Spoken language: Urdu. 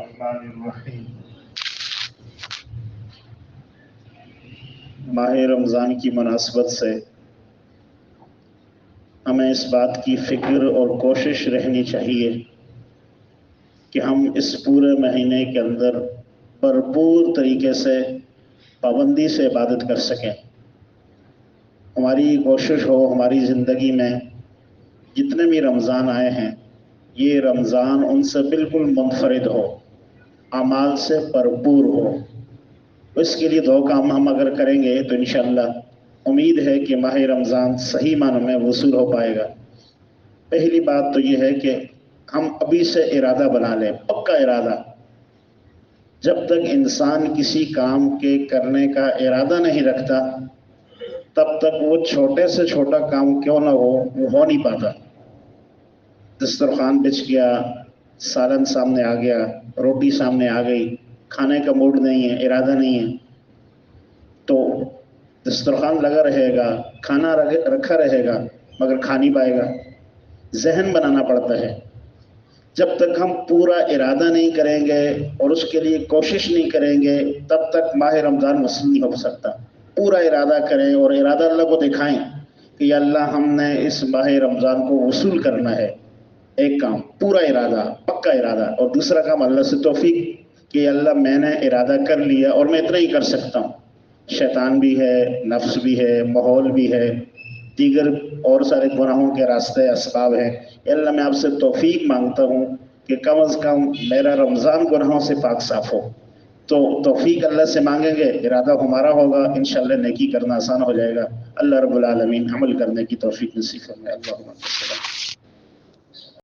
الرحمن الرحیم۔ ماہ رمضان کی مناسبت سے ہمیں اس بات کی فکر اور کوشش رہنی چاہیے کہ ہم اس پورے مہینے کے اندر بھرپور طریقے سے پابندی سے عبادت کر سکیں۔ ہماری کوشش ہو ہماری زندگی میں جتنے بھی رمضان آئے ہیں یہ رمضان ان سے بالکل منفرد ہو، اعمال سے بھرپور ہو۔ اس کے لیے دو کام ہم اگر کریں گے تو انشاءاللہ امید ہے کہ ماہ رمضان صحیح معنوں میں وصول ہو پائے گا۔ پہلی بات تو یہ ہے کہ ہم ابھی سے ارادہ بنا لیں، پکا ارادہ۔ جب تک انسان کسی کام کے کرنے کا ارادہ نہیں رکھتا تب تک وہ چھوٹے سے چھوٹا کام کیوں نہ ہو وہ ہو نہیں پاتا۔ دسترخوان بچھ گیا، سالن سامنے آ گیا، روٹی سامنے آ گئی، کھانے کا موڈ نہیں ہے، ارادہ نہیں ہے، تو دسترخوان لگا رہے گا، کھانا رکھا رہے گا مگر کھا نہیں پائے گا۔ ذہن بنانا پڑتا ہے۔ جب تک ہم پورا ارادہ نہیں کریں گے اور اس کے لیے کوشش نہیں کریں گے تب تک ماہ رمضان وصول نہیں ہو سکتا۔ پورا ارادہ کریں اور ارادہ اللہ کو دکھائیں کہ یا اللہ ہم نے اس ماہ رمضان کو وصول کرنا ہے۔ ایک کام پورا ارادہ، پکا ارادہ، اور دوسرا کام اللہ سے توفیق کہ اللہ میں نے ارادہ کر لیا اور میں اتنا ہی کر سکتا ہوں۔ شیطان بھی ہے، نفس بھی ہے، ماحول بھی ہے، دیگر اور سارے گناہوں کے راستے اسباب ہیں۔ اللہ میں آپ سے توفیق مانگتا ہوں کہ کم از کم میرا رمضان گناہوں سے پاک صاف ہو۔ تو توفیق اللہ سے مانگیں گے، ارادہ ہمارا ہوگا، انشاءاللہ نیکی کرنا آسان ہو جائے گا۔ اللہ رب العالمین عمل کرنے کی توفیق نصیب فرمائے۔ اللہم